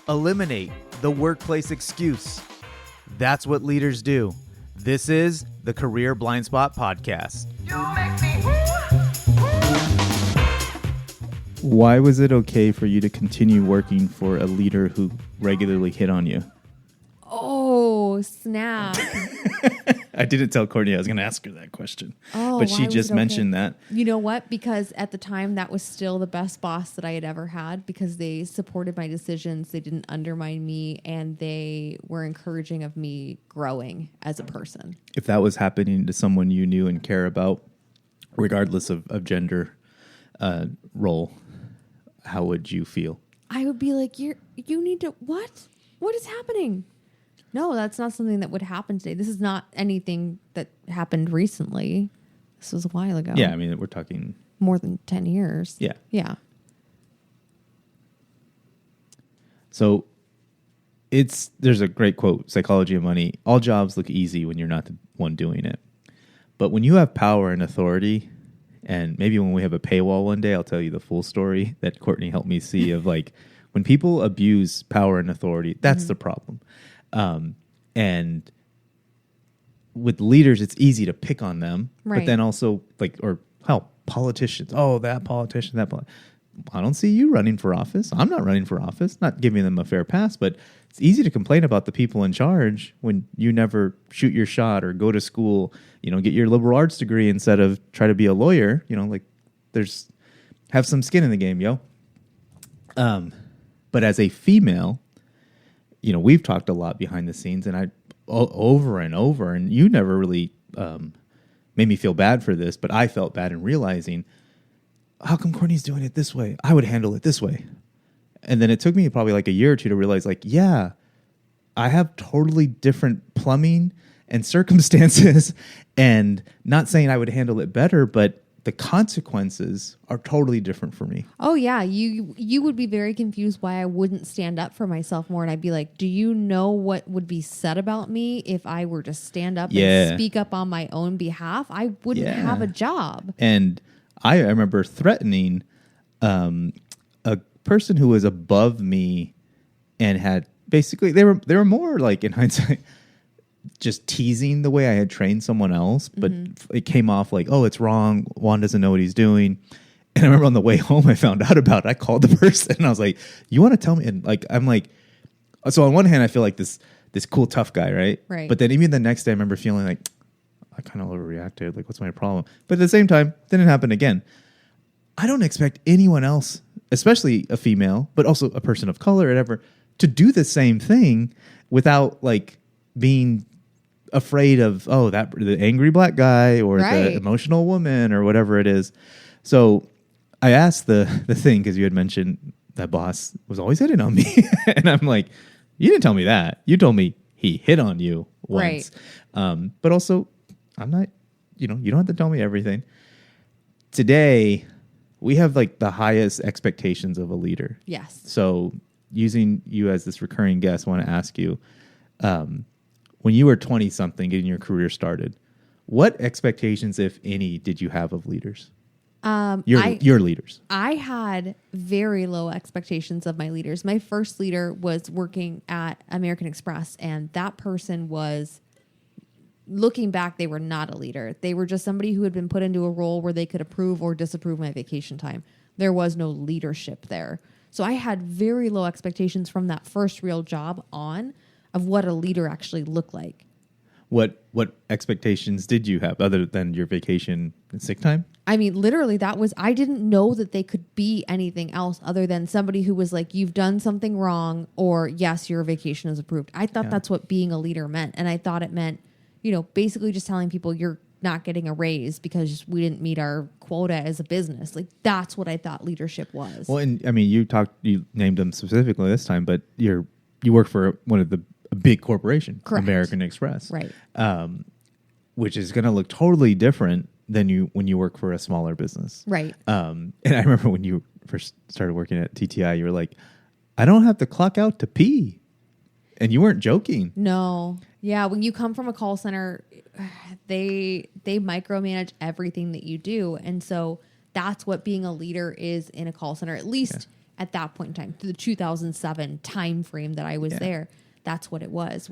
Eliminate the workplace excuse. That's what leaders do. This is the Career Blind Spot Podcast. Why was it okay for you to continue working for a leader who regularly hit on you? Oh, snap. I didn't tell Courtney I was going to ask her that question. Oh, but she just mentioned that. You know what? Because at the time, that was still the best boss that I had ever had because they supported my decisions. They didn't undermine me, and they were encouraging of me growing as a person. If that was happening to someone you knew and care about, regardless of gender role, how would you feel? I would be like, you need to, what? What is happening? No, that's not something that would happen today. This is not anything that happened recently. This was a while ago. Yeah, I mean, we're talking... more than 10 years. Yeah. Yeah. So there's a great quote, Psychology of Money. All jobs look easy when you're not the one doing it. But when you have power and authority, and maybe when we have a paywall one day, I'll tell you the full story that Courtney helped me see of like, when people abuse power and authority, that's the problem. And with leaders, it's easy to pick on them, right. But then also politicians. Oh, that politician, I don't see you running for office. I'm not running for office, not giving them a fair pass, but it's easy to complain about the people in charge when you never shoot your shot or go to school, get your liberal arts degree instead of try to be a lawyer, have some skin in the game, yo. But as a female, we've talked a lot behind the scenes, and I over and over, and you never really made me feel bad for this, but I felt bad in realizing, how come Courtney's doing it this way? I would handle it this way. And then it took me probably like a year or two to realize, I have totally different plumbing and circumstances, and not saying I would handle it better, but the consequences are totally different for me. Oh, yeah. You would be very confused why I wouldn't stand up for myself more. And I'd be like, do you know what would be said about me if I were to stand up and speak up on my own behalf? I wouldn't have a job. And I remember threatening a person who was above me and had basically, they were more like, in hindsight, just teasing the way I had trained someone else, but it came off like, oh, it's wrong. Juan doesn't know what he's doing. And I remember on the way home, I found out about it. I called the person and I was like, you want to tell me? And I'm like, so on one hand, I feel like this cool, tough guy, right? Right. But then even the next day, I remember feeling like, I kind of overreacted. Like, what's my problem? But at the same time, didn't happen again. I don't expect anyone else, especially a female, but also a person of color or whatever, to do the same thing without like being afraid of, the angry black guy or the emotional woman or whatever it is. So I asked the thing, because you had mentioned that boss was always hitting on me. And I'm like, you didn't tell me that. You told me he hit on you once. Right. But also, I'm not, you don't have to tell me everything. Today, we have like the highest expectations of a leader. Yes. So using you as this recurring guest, I want to ask you, when you were 20-something, getting your career started, what expectations, if any, did you have of leaders? Your leaders. I had very low expectations of my leaders. My first leader was working at American Express, and that person was, looking back, they were not a leader. They were just somebody who had been put into a role where they could approve or disapprove my vacation time. There was no leadership there. So I had very low expectations from that first real job on of what a leader actually looked like. What expectations did you have other than your vacation and sick time? I mean, literally, I didn't know that they could be anything else other than somebody who was like, you've done something wrong, or yes, your vacation is approved. I thought that's what being a leader meant. And I thought it meant, basically just telling people you're not getting a raise because we didn't meet our quota as a business. Like, that's what I thought leadership was. Well, and I mean, you named them specifically this time, but you work for one of a big corporation, correct. American Express, right? Which is going to look totally different than when you work for a smaller business, right? And I remember when you first started working at TTI, you were like, "I don't have to clock out to pee," and you weren't joking. No, yeah. When you come from a call center, they micromanage everything that you do, and so that's what being a leader is in a call center. At least at that point in time, the 2007 time frame that I was there. That's what it was,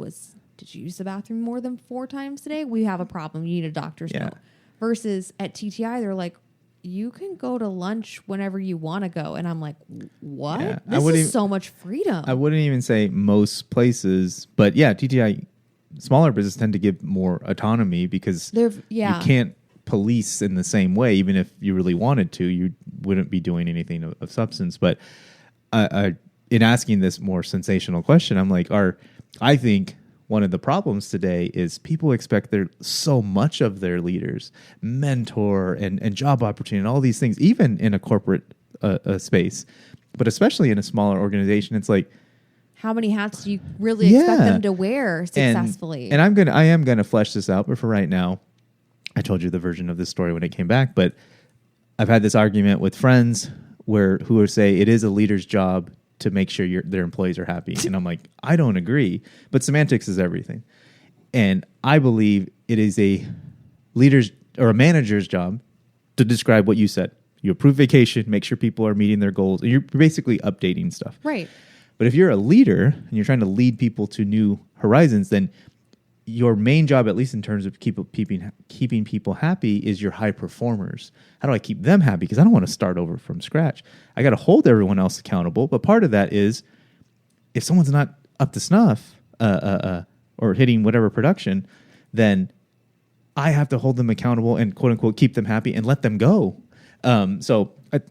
did you use the bathroom more than 4 times today? We have a problem. You need a doctor's note. Versus at TTI, they're like, you can go to lunch whenever you want to go. And I'm like, what? Yeah, This is so much freedom. I wouldn't even say most places, but yeah, TTI, smaller businesses tend to give more autonomy because you can't police in the same way. Even if you really wanted to, you wouldn't be doing anything of substance. But in asking this more sensational question, I'm like, I think one of the problems today is people expect so much of their leaders, mentor and job opportunity and all these things, even in a corporate space, but especially in a smaller organization. It's like, how many hats do you really expect them to wear successfully? And I am gonna flesh this out, but for right now, I told you the version of this story when it came back. But I've had this argument with friends who will say it is a leader's job to make sure their employees are happy. And I'm like, I don't agree, but semantics is everything. And I believe it is a leader's or a manager's job to describe what you said. You approve vacation, make sure people are meeting their goals. And you're basically updating stuff. Right. But if you're a leader and you're trying to lead people to new horizons, then your main job, at least in terms of keeping people happy, is your high performers. How do I keep them happy? Because I don't want to start over from scratch. I got to hold everyone else accountable. But part of that is if someone's not up to snuff or hitting whatever production, then I have to hold them accountable and quote unquote keep them happy and let them go.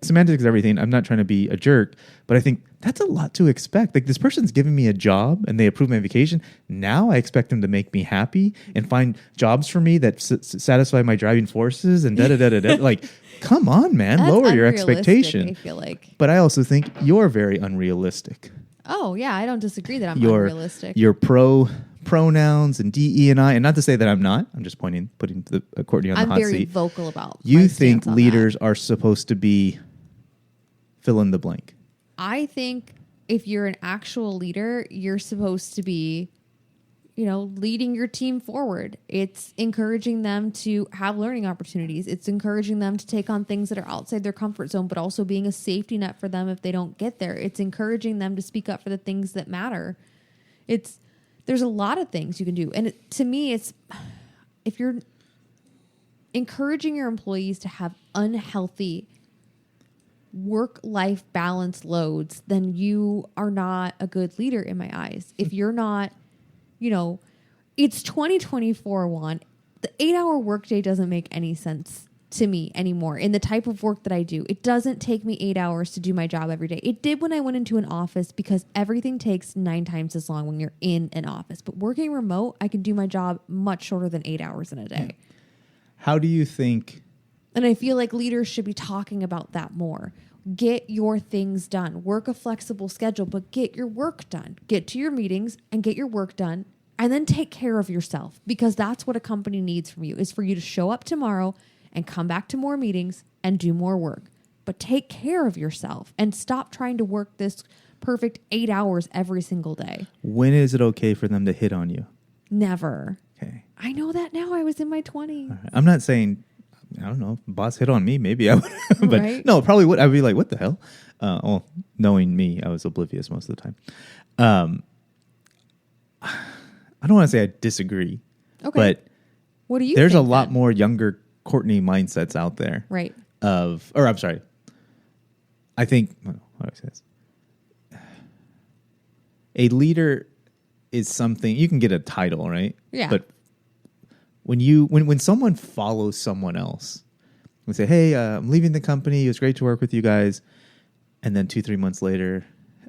Semantics is everything. I'm not trying to be a jerk, but I think that's a lot to expect. Like, this person's giving me a job and they approve my vacation. Now I expect them to make me happy and find jobs for me that satisfy my driving forces and da-da-da-da-da. Like, come on, man. That's lower your expectation. I feel like. But I also think you're very unrealistic. Oh, yeah. I don't disagree that I'm unrealistic. You're pronouns and DE&I, and not to say that I'm not. I'm just putting Courtney on the hot seat. I'm very vocal about You think leaders are supposed to be fill in the blank? I think if you're an actual leader, you're supposed to be, leading your team forward. It's encouraging them to have learning opportunities. It's encouraging them to take on things that are outside their comfort zone, but also being a safety net for them if they don't get there. It's encouraging them to speak up for the things that matter. There's a lot of things you can do. And to me, it's if you're encouraging your employees to have unhealthy work-life balance loads, then you are not a good leader in my eyes. If you're not, it's 2024, Juan. The 8-hour workday doesn't make any sense to me anymore in the type of work that I do. It doesn't take me 8 hours to do my job every day. It did when I went into an office because everything takes 9 times as long when you're in an office. But working remote, I can do my job much shorter than 8 hours in a day. How do you think... And I feel like leaders should be talking about that more. Get your things done. Work a flexible schedule, but get your work done. Get to your meetings and get your work done, and then take care of yourself, because that's what a company needs from you, is for you to show up tomorrow and come back to more meetings and do more work. But take care of yourself and stop trying to work this perfect 8 hours every single day. When is it okay for them to hit on you? Never. Okay. I know that now. I was in my 20s. Right. I'm not saying... I don't know. Boss hit on me, maybe I would. But right? No, probably would. I'd be like, what the hell? Knowing me, I was oblivious most of the time. I don't want to say I disagree. Okay. But what do you there's think, a lot then? more younger Courtney mindsets out there. Right. I think, how do I say this? A leader is something, you can get a title, right? Yeah. But when someone follows someone else, we say, hey, I'm leaving the company. It was great to work with you guys. And then 2-3 months later,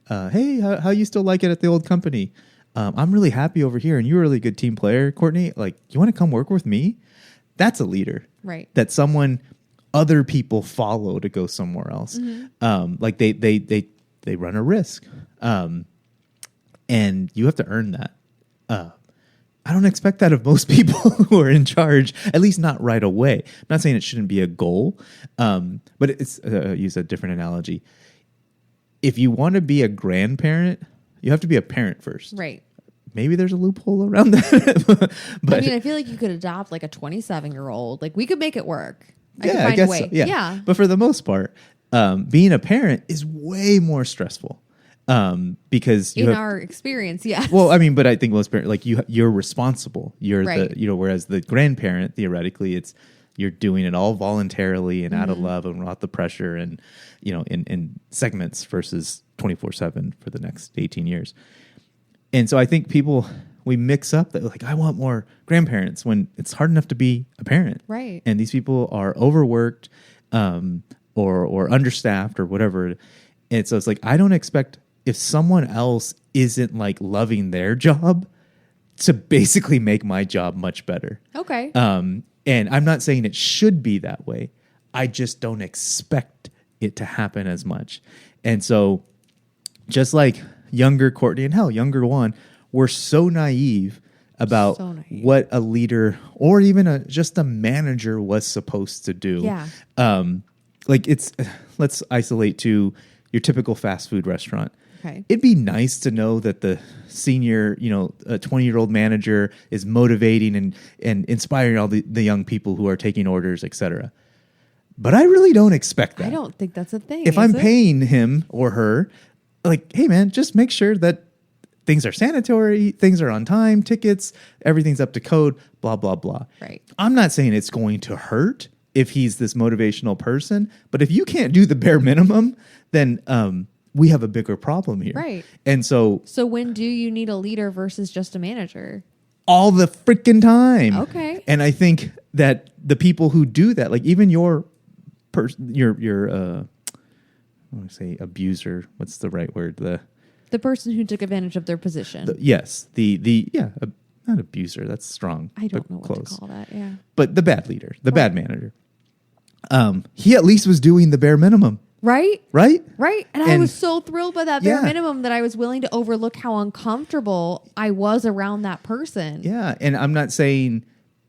hey, how you still like it at the old company? I'm really happy over here, and you're a really good team player, Courtney. Like, you want to come work with me? That's a leader. Right. That other people follow to go somewhere else. Mm-hmm. Like they run a risk. And you have to earn that. I don't expect that of most people who are in charge, at least not right away. I'm not saying it shouldn't be a goal, but it's use a different analogy. If you want to be a grandparent, you have to be a parent first. Right. Maybe there's a loophole around that. But I feel like you could adopt like a 27-year-old. Like, we could make it work. I yeah, could find I guess a way. So, yeah. But for the most part, Being a parent is way more stressful because you In have, our experience, yes. well, I mean, but I think most parents, like you're responsible. You're Right. the, whereas the grandparent, theoretically, you're doing it all voluntarily and out of love and without the pressure and, in segments versus 24/7 for the next 18 years. And so I think we mix up that, like, I want more grandparents when it's hard enough to be a parent. Right. And these people are overworked or understaffed or whatever. And so it's like, I don't expect, if someone else isn't like loving their job, to basically make my job much better. Okay. And I'm not saying it should be that way. I just don't expect it to happen as much. And so just like younger Courtney and hell, younger Juan, were so naive about what a leader or even just a manager was supposed to do. Yeah. Like let's isolate to your typical fast food restaurant. Okay. It'd be nice to know that the senior, a 20-year-old manager is motivating and inspiring all the young people who are taking orders, et cetera. But I really don't expect that. I don't think that's a thing. If I'm paying him or her, like, hey, man, just make sure that things are sanitary, things are on time, tickets, everything's up to code, blah, blah, blah. Right. I'm not saying it's going to hurt if he's this motivational person, but if you can't do the bare minimum, then we have a bigger problem here. Right. And so when do you need a leader versus just a manager? all the freaking time. Okay. And I think that the people who do that, like even your I want to say abuser. What's the right word? The person who took advantage of their position. Not abuser. That's strong. I don't know close. what to call that. Yeah. But the bad leader, the bad manager. He at least was doing the bare minimum. Right? Right? Right. And I was so thrilled by that bare minimum that I was willing to overlook how uncomfortable I was around that person. Yeah. And I'm not saying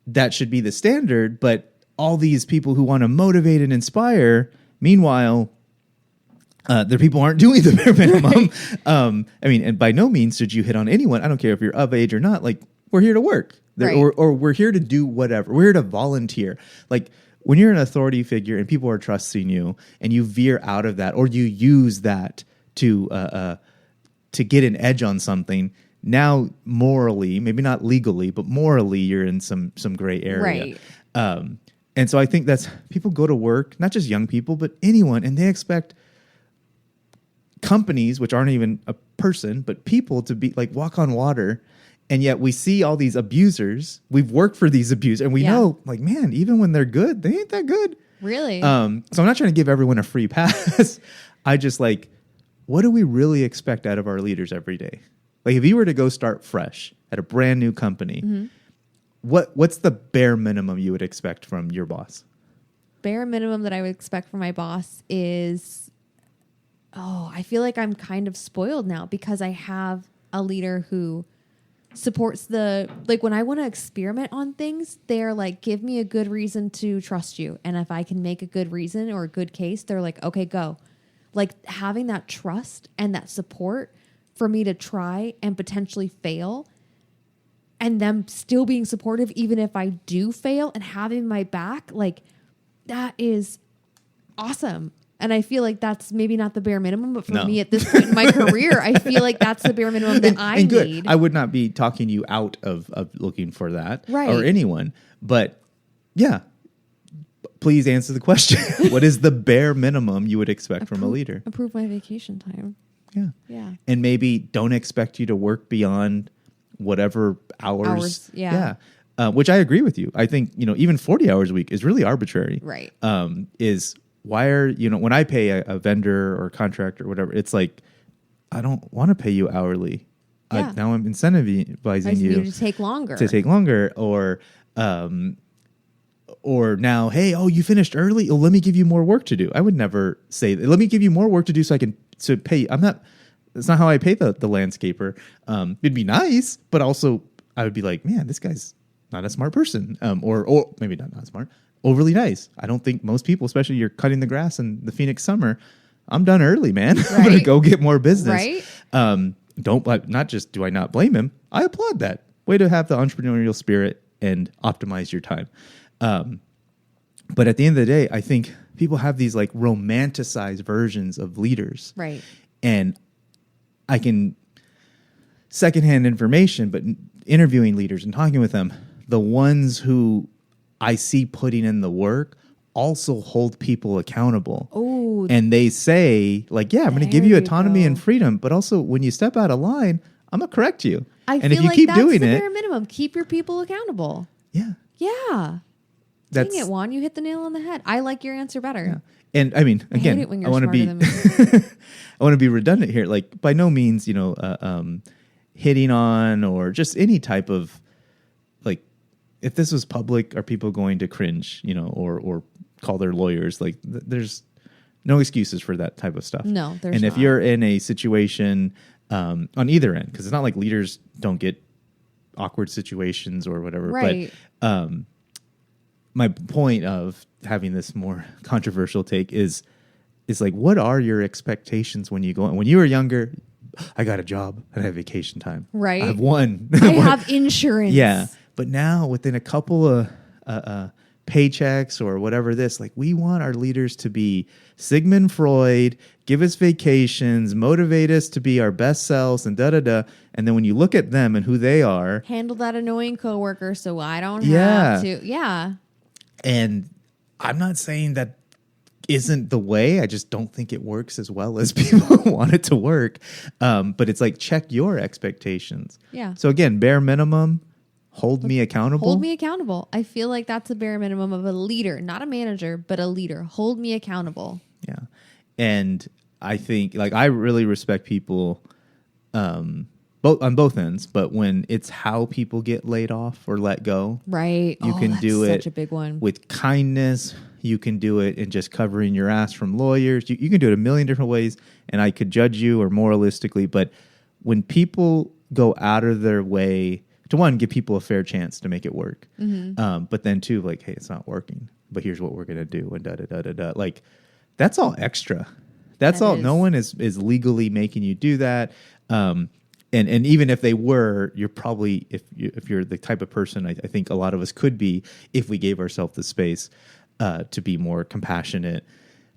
that should be the standard, but all these people who want to motivate and inspire, meanwhile, their people aren't doing the bare minimum. And by no means should you hit on anyone. I don't care if you're of age or not. Like, we're here to work. Right. Or we're here to do whatever. We're here to volunteer. Like, when you're an authority figure and people are trusting you and you veer out of that or you use that to get an edge on something, now morally, maybe not legally, but morally, you're in some gray area. Right. And so I think that's, people go to work, not just young people, but anyone, and they expect companies, which aren't even a person, but people to be like walk on water. And yet we see all these abusers. We've worked for these abusers, and we know, like, man, even when they're good, they ain't that good. Really? So I'm not trying to give everyone a free pass. I just like, what do we really expect out of our leaders every day? Like, if you were to go start fresh at a brand new company, what's the bare minimum you would expect from your boss? Bare minimum that I would expect from my boss is, I feel like I'm kind of spoiled now because I have a leader who supports when I want to experiment on things, they're like, give me a good reason to trust you. And if I can make a good reason or a good case, they're like, okay, go. Like, having that trust and that support for me to try and potentially fail, and them still being supportive even if I do fail and having my back, like, that is awesome. And I feel like that's maybe not the bare minimum, but for me at this point in my career, I feel like that's the bare minimum that I need. I would not be talking you out of looking for that right. or anyone. But yeah, please answer the question. What is the bare minimum you would expect from a leader? Approve my vacation time. Yeah. Yeah. And maybe don't expect you to work beyond whatever hours. Yeah. Which I agree with you. I think, even 40 hours a week is really arbitrary. Right. Why are, when I pay a vendor or contractor or whatever, it's like, I don't want to pay you hourly. Yeah. Now I'm incentivizing you to take longer. Or now, hey, you finished early. Let me give you more work to do. I would never say that. Let me give you more work to do so I can pay. That's not how I pay the landscaper. It'd be nice, but also I would be like, man, this guy's not a smart person. Or maybe not smart. Overly nice. I don't think most people, especially you're cutting the grass in the Phoenix summer, I'm done early, man. Right. I'm going to go get more business. Right. Not just do I not blame him. I applaud that. Way to have the entrepreneurial spirit and optimize your time. But at the end of the day, I think people have these like romanticized versions of leaders. Right. And I can secondhand information, but interviewing leaders and talking with them, the ones who I see putting in the work also hold people accountable. Oh, and they say like, yeah, I'm going to give there you you autonomy go. and freedom, but also when you step out of line, I'm going to correct you. I and feel if you like keep that's doing the it, bare minimum. Keep your people accountable. yeah, Yeah. that's Dang it, Juan. You hit the nail on the head. I like your answer better. yeah. And I mean, I again, hate it when I you're want to be, smarter than me. I want to be redundant here. Like by no means, hitting on or just any type of like, if this was public, are people going to cringe, or call their lawyers? Like there's no excuses for that type of stuff. No, there's And if not. you're in a situation on either end, because it's not like leaders don't get awkward situations or whatever. Right. But my point of having this more controversial take is like, what are your expectations when you go? When you were younger, I got a job and I have vacation time. Right. I have one. I have insurance. Yeah. But now within a couple of paychecks or whatever like we want our leaders to be Sigmund Freud, give us vacations, motivate us to be our best selves and da-da-da. And then when you look at them and who they are. Handle that annoying coworker so I don't Yeah. have to. Yeah. And I'm not saying that isn't the way. I just don't think it works as well as people want it to work. But it's like, check your expectations. Yeah. So again, bare minimum, hold me accountable. Hold me accountable. I feel like that's a bare minimum of a leader, not a manager, but a leader. Hold me accountable. Yeah. And I think like I really respect people both on both ends, but when it's how people get laid off or let go, Right. you can that's do it such a big one. with kindness. You can do it in just covering your ass from lawyers. You can do it a million different ways, and I could judge you or moralistically, but when people go out of their way to, one, give people a fair chance to make it work, but then two, like, hey, it's not working, but here's what we're going to do, and da-da-da-da-da. Like, that's all extra. That's That all. is. No one is legally making you do that. And even if they were, you're probably, if you're the type of person I think a lot of us could be if we gave ourselves the space to be more compassionate,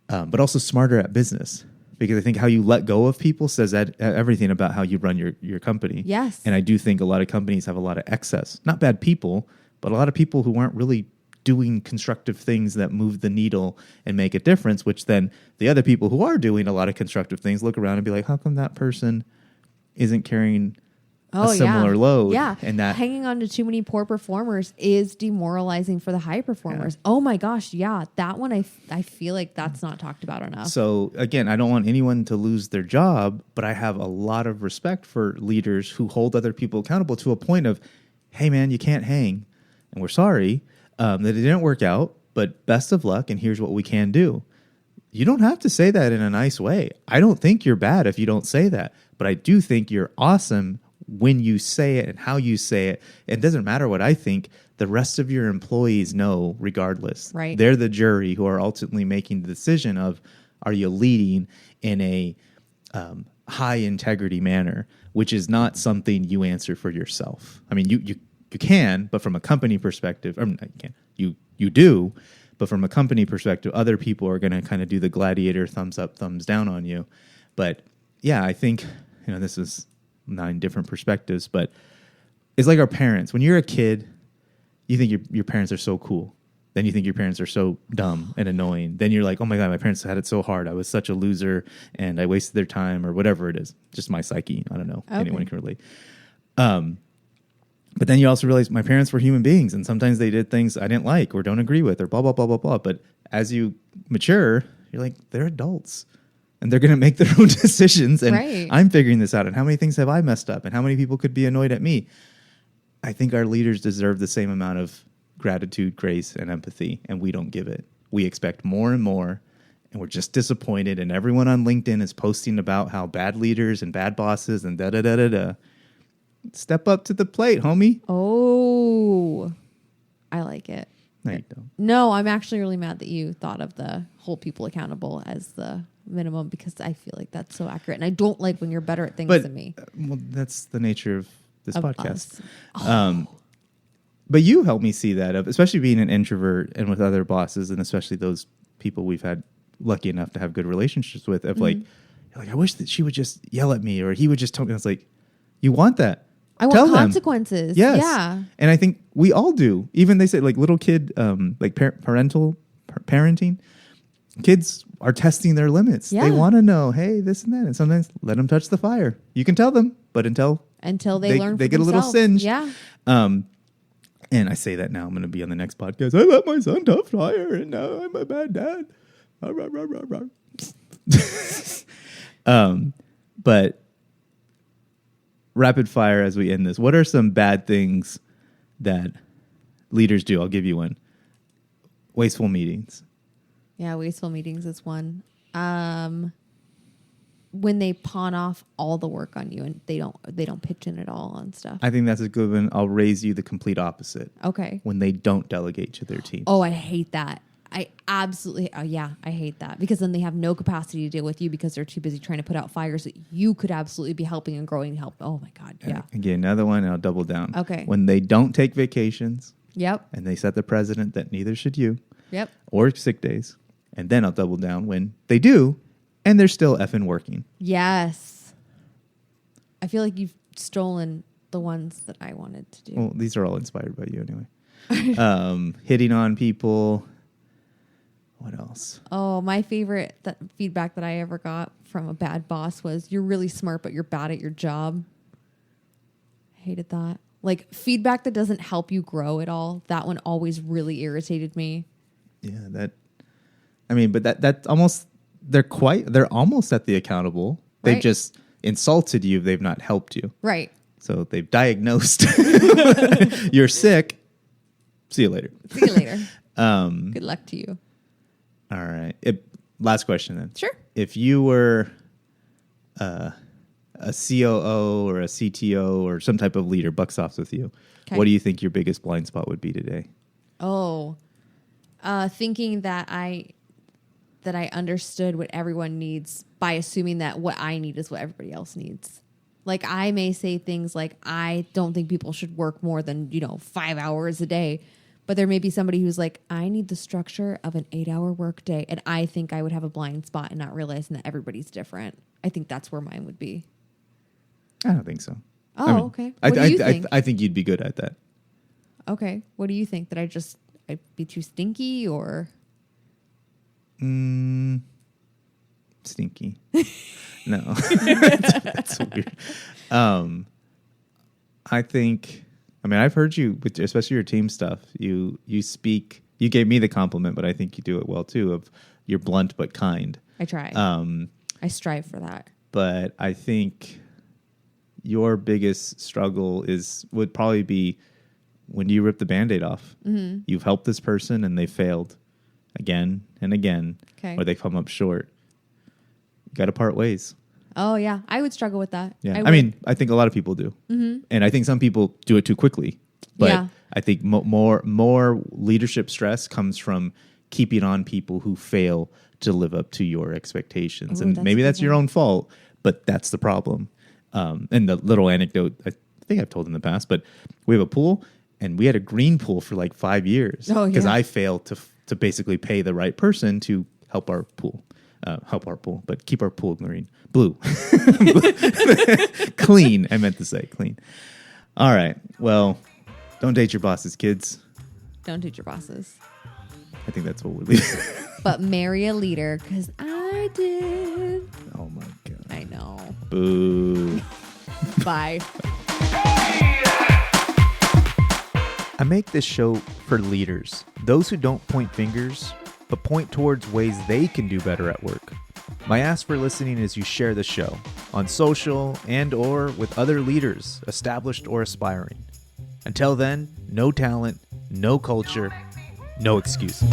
but also smarter at business. Because I think how you let go of people says everything about how you run your company. Yes. And I do think a lot of companies have a lot of excess. Not bad people, but a lot of people who aren't really doing constructive things that move the needle and make a difference, which then the other people who are doing a lot of constructive things look around and be like, how come that person isn't carrying a similar load? Yeah. And that hanging on to too many poor performers is demoralizing for the high performers. Yeah. Oh my gosh. Yeah. That one, I feel like that's not talked about enough. So again, I don't want anyone to lose their job, but I have a lot of respect for leaders who hold other people accountable to a point of, hey man, you can't hang. And we're sorry that it didn't work out, but best of luck. And here's what we can do. You don't have to say that in a nice way. I don't think you're bad if you don't say that, but I do think you're awesome when you say it and how you say it. It doesn't matter what I think. The rest of your employees know regardless. Right. They're the jury who are ultimately making the decision of, are you leading in a high integrity manner, which is not something you answer for yourself. I mean, you can, but from a company perspective, you do, but from a company perspective, other people are going to kind of do the gladiator thumbs up, thumbs down on you. But yeah, I think, this is 9 different perspectives, but it's like our parents. When you're a kid, you think your parents are so cool. Then you think your parents are so dumb and annoying. Then you're like, oh my God, my parents had it so hard. I was such a loser and I wasted their time or whatever it is. Just my psyche. I don't know. Okay. Anyone can relate. But then you also realize my parents were human beings and sometimes they did things I didn't like or don't agree with or blah, blah, blah, blah, blah. But as you mature, you're like, they're adults and they're going to make their own decisions. And right. I'm figuring this out. And how many things have I messed up? And how many people could be annoyed at me? I think our leaders deserve the same amount of gratitude, grace, and empathy, and we don't give it. We expect more and more, and we're just disappointed. And everyone on LinkedIn is posting about how bad leaders and bad bosses and da-da-da-da-da. Step up to the plate, homie. Oh, I like it. No, you don't. No, I'm actually really mad that you thought of the hold people accountable as the minimum because I feel like that's so accurate. And I don't like when you're better at things than me. Well, that's the nature of this podcast. Oh. But you helped me see that, especially being an introvert and with other bosses, and especially those people we've had lucky enough to have good relationships with of like, I wish that she would just yell at me or he would just tell me. I was like, you want that? I want Tell them. consequences. Yes. Yeah. And I think we all do. Even they say like little kid, like parenting, kids are testing their limits. Yeah. They want to know, hey, this and that. And sometimes let them touch the fire. You can tell them, but until they learn, they for get a little themselves. singed. Yeah. And I say that now. I'm going to be on the next podcast. I let my son touch fire, and now I'm a bad dad. But rapid fire as we end this. What are some bad things that leaders do? I'll give you one. Wasteful meetings. Yeah, wasteful meetings is one. When they pawn off all the work on you and they don't pitch in at all on stuff. I think that's a good one. I'll raise you the complete opposite. Okay. When they don't delegate to their team. Oh, I hate that. I absolutely, I hate that because then they have no capacity to deal with you because they're too busy trying to put out fires that you could absolutely be helping and growing and help. Oh my God. Yeah. Again, another one, and I'll double down. Okay. When they don't take vacations. Yep. And they set the precedent that neither should you. Yep. Or sick days. And then I'll double down when they do and they're still effing working. Yes. I feel like you've stolen the ones that I wanted to do. Well, these are all inspired by you anyway. Hitting on people. What else? Oh, my favorite feedback that I ever got from a bad boss was, you're really smart, but you're bad at your job. I hated that. Like feedback that doesn't help you grow at all. That one always really irritated me. Yeah, but that's almost, they're almost at the accountable. They've Right. just insulted you. They've not helped you. Right. So they've diagnosed you're sick. See you later. See you later. Good luck to you. All right. Last question then. Sure. If you were a COO or a CTO or some type of leader, buck stops with you, Okay. what do you think your biggest blind spot would be today? Oh, thinking that I understood what everyone needs by assuming that what I need is what everybody else needs. Like I may say things like, I don't think people should work more than, 5 hours a day. But there may be somebody who's like, I need the structure of an 8-hour work day. And I think I would have a blind spot and not realizing that everybody's different. I think that's where mine would be. I don't think so. Oh, okay. What do you think? I think you'd be good at that. Okay. What do you think? That I'd be too stinky or? Stinky. No. That's weird. I think, I've heard you, especially your team stuff, you speak, you gave me the compliment, but I think you do it well too, of you're blunt but kind. I try. I strive for that. But I think your biggest struggle would probably be when you rip the Band-Aid off. Mm-hmm. You've helped this person and they failed again and again, okay. or they come up short. You got to part ways. Oh yeah, I would struggle with that. Yeah, I think a lot of people do, and I think some people do it too quickly. But yeah. I think more leadership stress comes from keeping on people who fail to live up to your expectations, and maybe that's your own fault, but that's the problem. And the little anecdote I think I've told in the past, but we have a pool, and we had a green pool for like 5 years because I failed to basically pay the right person to help our pool. But keep our pool blue, clean. I meant to say clean. All right. Well, don't date your bosses, kids. Don't date your bosses. I think that's what we're leaving. But marry a leader, because I did. Oh my God. I know. Boo. Bye. I make this show for leaders, those who don't point fingers, but point towards ways they can do better at work. My ask for listening is you share the show on social and or with other leaders, established or aspiring. Until then, no talent, no culture, no excuses.